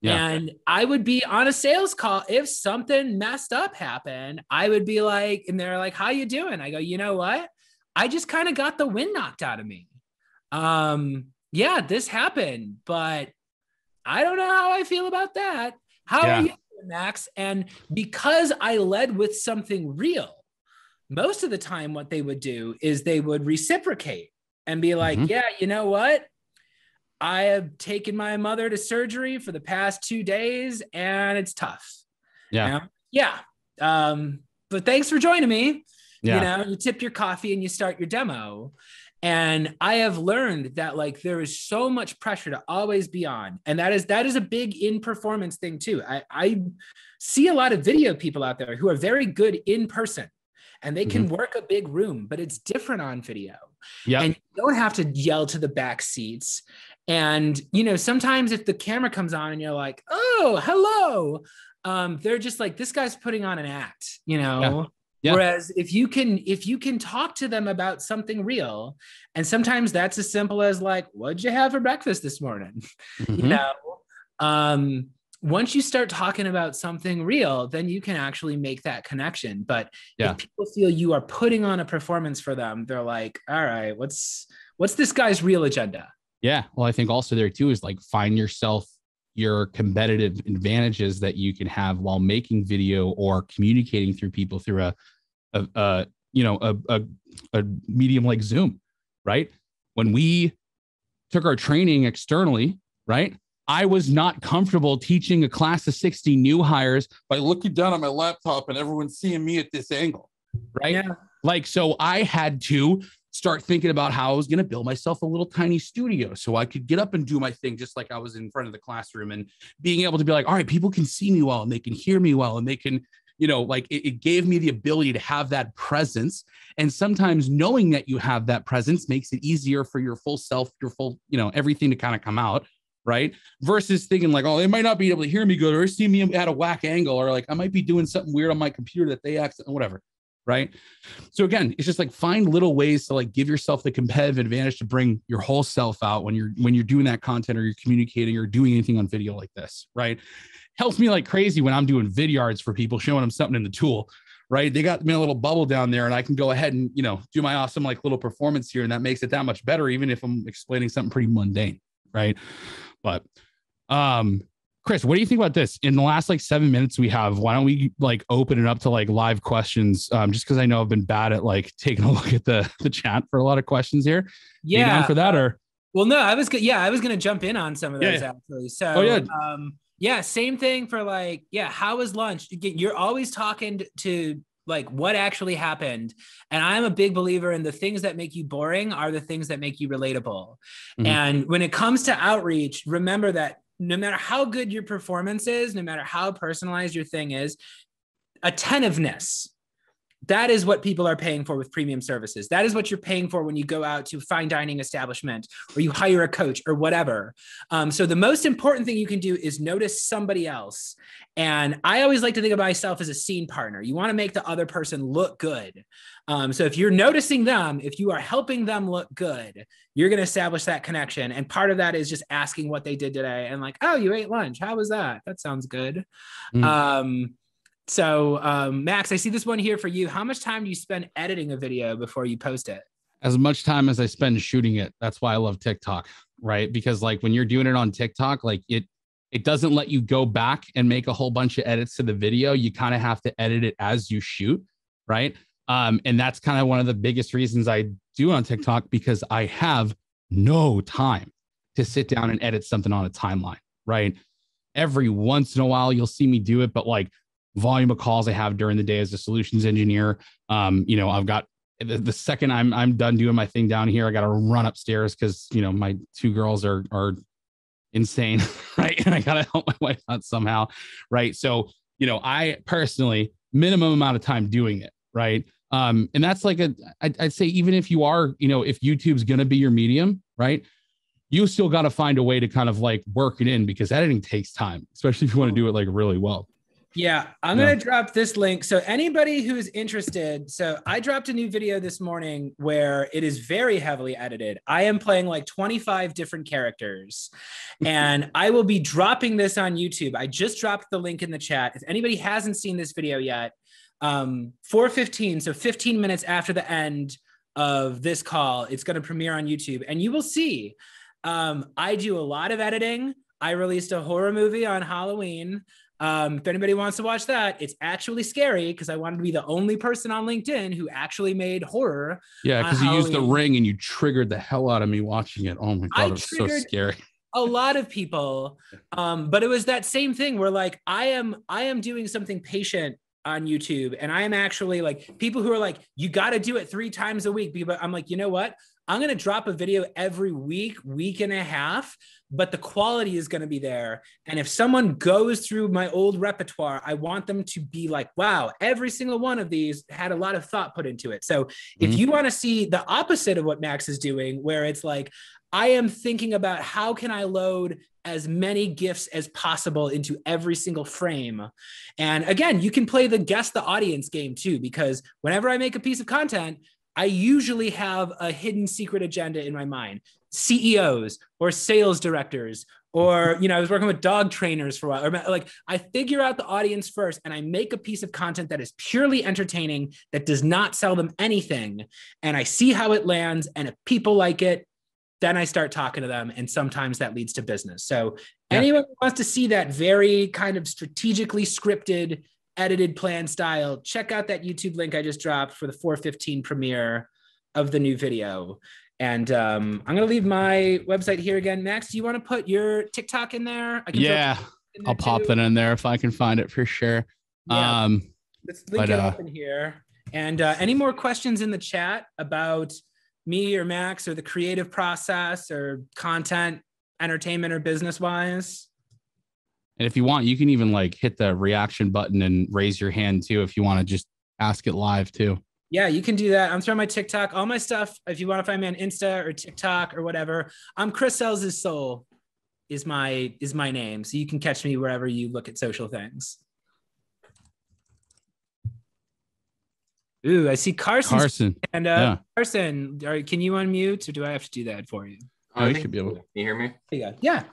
And I would be on a sales call. If something messed up happened, I would be like, and they're like, how you doing? I go, you know what? I just kind of got the wind knocked out of me. This happened, but I don't know how I feel about that. How are you doing, Max? And because I led with something real, most of the time what they would do is they would reciprocate and be like, yeah, you know what? I have taken my mother to surgery for the past 2 days and it's tough. But thanks for joining me. You tip your coffee and you start your demo. And I have learned that like there is so much pressure to always be on. And that is a big in performance thing too. I see a lot of video people out there who are very good in person and they can work a big room, but it's different on video. And you don't have to yell to the back seats. And, sometimes if the camera comes on and you're like, oh, hello, they're just like, this guy's putting on an act, Whereas if you can talk to them about something real, and sometimes that's as simple as like, what'd you have for breakfast this morning? Once you start talking about something real, then you can actually make that connection. But if people feel you are putting on a performance for them, they're like, all right, what's this guy's real agenda? Yeah. Well, I think also there too is like find yourself your competitive advantages that you can have while making video or communicating through people through a medium like Zoom, right? When we took our training externally, right? I was not comfortable teaching a class of 60 new hires by looking down on my laptop and everyone seeing me at this angle, right? Yeah. Like, so I had to start thinking about how I was going to build myself a little tiny studio so I could get up and do my thing just like I was in front of the classroom, and being able to be like, all right, people can see me well and they can hear me well and they can, it gave me the ability to have that presence. And sometimes knowing that you have that presence makes it easier for your full self, your full, everything to kind of come out. Right. Versus thinking like, oh, they might not be able to hear me good or see me at a whack angle, or like I might be doing something weird on my computer that they accidentally, whatever. Right. So again, it's just like find little ways to like give yourself the competitive advantage to bring your whole self out when you're doing that content or you're communicating or doing anything on video like this. Right. Helps me like crazy when I'm doing vidyards for people, showing them something in the tool. Right. They got me a little bubble down there and I can go ahead and, do my awesome like little performance here. And that makes it that much better, even if I'm explaining something pretty mundane. Right. But Chris, what do you think about this? In the last like 7 minutes we have, why don't we like open it up to like live questions? Just because I know I've been bad at like taking a look at the chat for a lot of questions here. Yeah. Are you down for that or? Well, no, I was going to jump in on some of those actually. So, same thing for like, how was lunch? You're always talking to like what actually happened. And I'm a big believer in the things that make you boring are the things that make you relatable. And when it comes to outreach, remember that no matter how good your performance is, no matter how personalized your thing is, attentiveness, that is what people are paying for with premium services. That is what you're paying for when you go out to a fine dining establishment or you hire a coach or whatever. So the most important thing you can do is notice somebody else. And I always like to think of myself as a scene partner. You want to make the other person look good. So if you're noticing them, if you are helping them look good, you're going to establish that connection. And part of that is just asking what they did today and like, oh, you ate lunch. How was that? That sounds good. So, Max, I see this one here for you. How much time do you spend editing a video before you post it? As much time as I spend shooting it. That's why I love TikTok, right? Because like when you're doing it on TikTok, like it doesn't let you go back and make a whole bunch of edits to the video. You kind of have to edit it as you shoot, right? And that's kind of one of the biggest reasons I do on TikTok, because I have no time to sit down and edit something on a timeline, right? Every once in a while, you'll see me do it, but like volume of calls I have during the day as a solutions engineer. I've got the second I'm done doing my thing down here, I got to run upstairs because, my two girls are insane, right? And I got to help my wife out somehow, right? So, I personally, minimum amount of time doing it, right? And that's like I'd say, even if you are, if YouTube's going to be your medium, right, you still got to find a way to kind of like work it in, because editing takes time, especially if you want to do it like really well. Yeah, I'm going to drop this link. So anybody who's interested, so I dropped a new video this morning where it is very heavily edited. I am playing like 25 different characters, and I will be dropping this on YouTube. I just dropped the link in the chat. If anybody hasn't seen this video yet, 4:15, so 15 minutes after the end of this call, it's going to premiere on YouTube, and you will see I do a lot of editing. I released a horror movie on Halloween. If anybody wants to watch that, it's actually scary because I wanted to be the only person on LinkedIn who actually made horror. Yeah, because you used the ring and you triggered the hell out of me watching it. Oh my God, it was so scary. A lot of people, but it was that same thing where like I am doing something patient on YouTube, and I am actually like, people who are like, you got to do it 3 times a week. But I'm like, you know what? I'm going to drop a video every week and a half, but the quality is going to be there. And if someone goes through my old repertoire, I want them to be like, wow, every single one of these had a lot of thought put into it. So if you want to see the opposite of what Max is doing, where it's like, I am thinking about how can I load as many GIFs as possible into every single frame. And again, you can play the guess the audience game too, because whenever I make a piece of content, I usually have a hidden secret agenda in my mind. CEOs or sales directors, or, I was working with dog trainers for a while. Or like, I figure out the audience first, and I make a piece of content that is purely entertaining, that does not sell them anything. And I see how it lands. And if people like it, then I start talking to them. And sometimes that leads to business. So anyone who wants to see that very kind of strategically scripted, edited plan style, check out that YouTube link I just dropped for the 4:15 premiere of the new video. And I'm going to leave my website here again. Max, do you want to put your TikTok in there? I'll pop it in there if I can find it for sure. Yeah, let's link it up in here. And any more questions in the chat about me or Max or the creative process or content, entertainment or business wise? And if you want, you can even like hit the reaction button and raise your hand too, if you want to just ask it live too. Yeah, you can do that. I'm throwing my TikTok, all my stuff. If you want to find me on Insta or TikTok or whatever, I'm Chris Sells His Soul is my name. So you can catch me wherever you look at social things. Ooh, I see Carson. And Carson, can you unmute, or do I have to do that for you? Oh, you should be able to. Can you hear me? Yeah.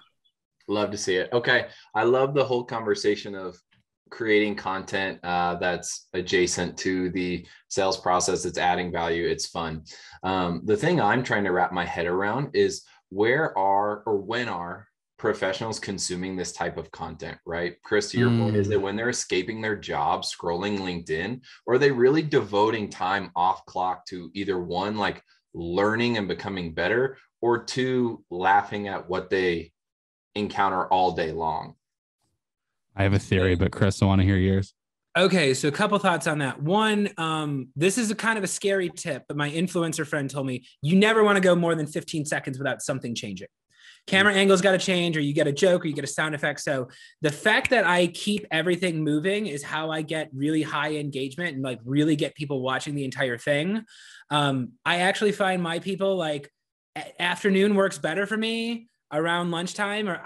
Love to see it. Okay. I love the whole conversation of creating content that's adjacent to the sales process. It's adding value. It's fun. The thing I'm trying to wrap my head around is when are professionals consuming this type of content, right? Chris, to your point, is that when they're escaping their job, scrolling LinkedIn, or are they really devoting time off clock to either one, like learning and becoming better, or two, laughing at what they encounter all day long? I have a theory, but Chris, I want to hear yours. Okay, so a couple thoughts on that. One, this is a kind of a scary tip, but my influencer friend told me you never want to go more than 15 seconds without something changing. Camera angles got to change, or you get a joke, or you get a sound effect. So the fact that I keep everything moving is how I get really high engagement and like really get people watching the entire thing. I actually find my people like afternoon works better for me around lunchtime, or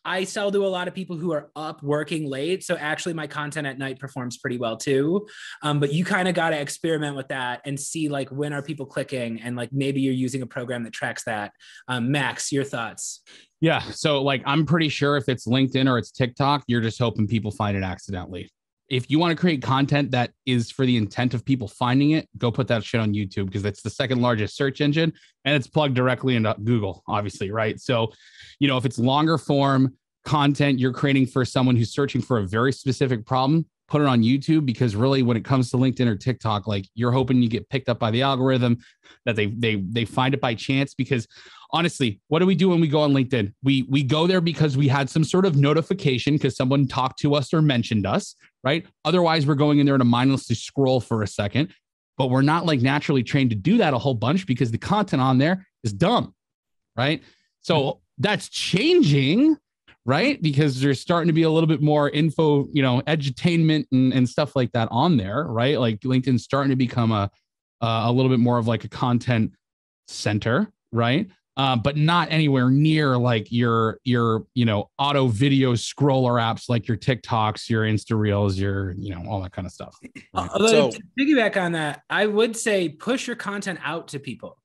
I sell to a lot of people who are up working late. So actually my content at night performs pretty well too. But you kind of got to experiment with that and see like, when are people clicking, and like, maybe you're using a program that tracks that. Max, your thoughts? Yeah. So like, I'm pretty sure if it's LinkedIn or it's TikTok, you're just hoping people find it accidentally. If you want to create content that is for the intent of people finding it, go put that shit on YouTube, because it's the second largest search engine and it's plugged directly into Google, obviously, right? So, if it's longer form content you're creating for someone who's searching for a very specific problem, put it on YouTube, because really when it comes to LinkedIn or TikTok, like you're hoping you get picked up by the algorithm, that they find it by chance. Because honestly, what do we do when we go on LinkedIn? We go there because we had some sort of notification because someone talked to us or mentioned us, right? Otherwise, we're going in there to mindlessly scroll for a second, but we're not like naturally trained to do that a whole bunch because the content on there is dumb, right? So that's changing, right? Because there's starting to be a little bit more info, you know, edutainment and stuff like that on there, right? Like LinkedIn's starting to become a little bit more of like a content center, right? But not anywhere near like your you know, auto video scroller apps like your TikToks, your Insta Reels, your, you know, all that kind of stuff. Right? Although to piggyback on that, I would say push your content out to people.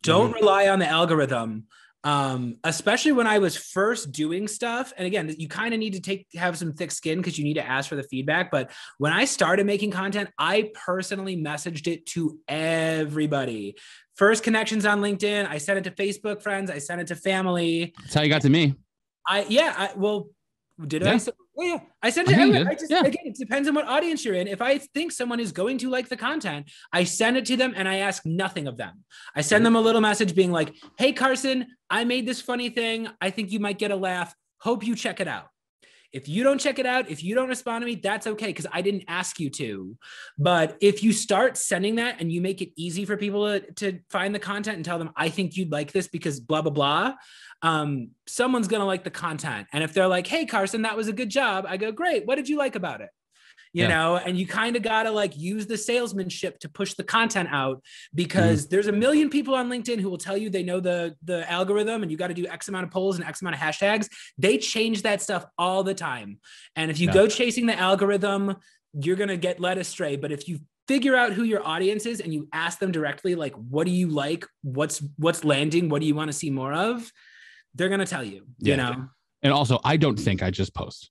Don't rely on the algorithm. Especially when I was first doing stuff. And again, you kind of need to have some thick skin because you need to ask for the feedback. But when I started making content, I personally messaged it to everybody. First connections on LinkedIn. I sent it to Facebook friends. I sent it to family. That's how you got to me. Did I? Yeah, I sent it to everyone. Again, it depends on what audience you're in. If I think someone is going to like the content, I send it to them and I ask nothing of them. I send them a little message being like, hey, Carson, I made this funny thing. I think you might get a laugh. Hope you check it out. If you don't check it out, if you don't respond to me, that's okay because I didn't ask you to. But if you start sending that and you make it easy for people to find the content and tell them, I think you'd like this because blah, blah, blah, someone's going to like the content. And if they're like, hey, Carson, that was a good job. I go, great. What did you like about it? You know, and you kind of got to like use the salesmanship to push the content out because there's a million people on LinkedIn who will tell you they know the algorithm and you got to do X amount of polls and X amount of hashtags. They change that stuff all the time. And if you go chasing the algorithm, you're going to get led astray. But if you figure out who your audience is and you ask them directly, like, what do you like? What's landing? What do you want to see more of? They're going to tell you, you know? And also, I don't think I just post,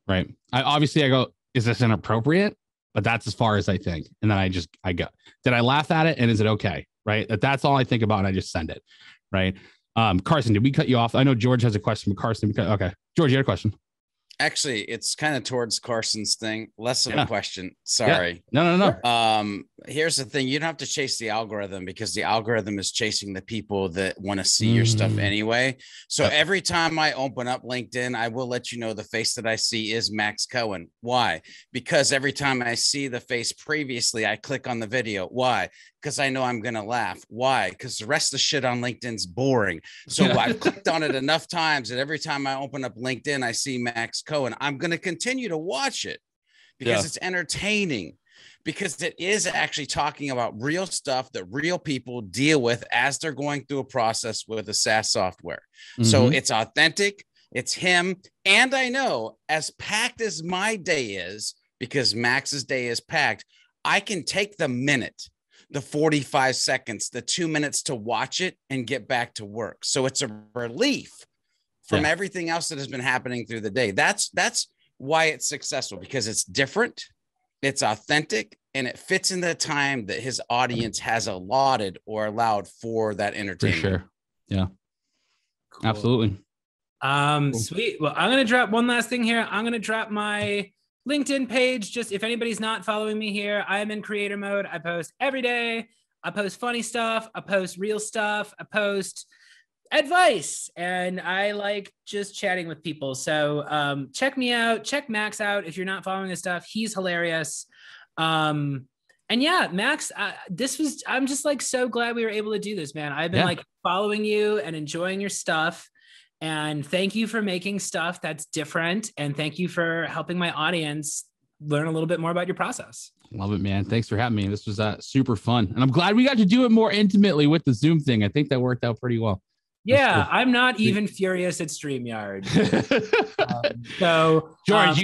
right? I go, is this inappropriate? But that's as far as I think. And then I go, did I laugh at it? And is it okay? Right. That's all I think about. And I just send it. Right. Carson, did we cut you off? I know George has a question, but Carson, okay. George, you had a question. Actually, it's kind of towards Carson's thing, less of a question. Sorry. No. Here's the thing. You don't have to chase the algorithm because the algorithm is chasing the people that want to see your stuff anyway. So every time I open up LinkedIn, I will let you know the face that I see is Max Cohen. Why? Because every time I see the face previously, I click on the video. Why? Because I know I'm going to laugh. Why? Because the rest of the shit on LinkedIn's boring. So I've clicked on it enough times that every time I open up LinkedIn, I see Max Cohen. I'm going to continue to watch it because it's entertaining, because it is actually talking about real stuff that real people deal with as they're going through a process with a SaaS software. So it's authentic. It's him. And I know as packed as my day is, because Max's day is packed, I can take the minute, the 45 seconds, the 2 minutes to watch it and get back to work. So it's a relief from everything else that has been happening through the day. That's why it's successful, because it's different, it's authentic, and it fits in the time that his audience has allotted or allowed for that entertainment. For sure. Yeah. Cool. Absolutely. Sweet. Well, I'm going to drop one last thing here. I'm going to drop my LinkedIn page. Just if anybody's not following me here, I am in creator mode. I post every day. I post funny stuff. I post real stuff. I post advice, and I like just chatting with people. So check me out. Check Max out if you're not following his stuff. He's hilarious. And yeah, Max, I'm just like so glad we were able to do this, man. I've been like following you and enjoying your stuff. And thank you for making stuff that's different. And thank you for helping my audience learn a little bit more about your process. Love it, man. Thanks for having me. This was super fun. And I'm glad we got to do it more intimately with the Zoom thing. I think that worked out pretty well. Yeah, I'm not even furious at StreamYard. So, George, you got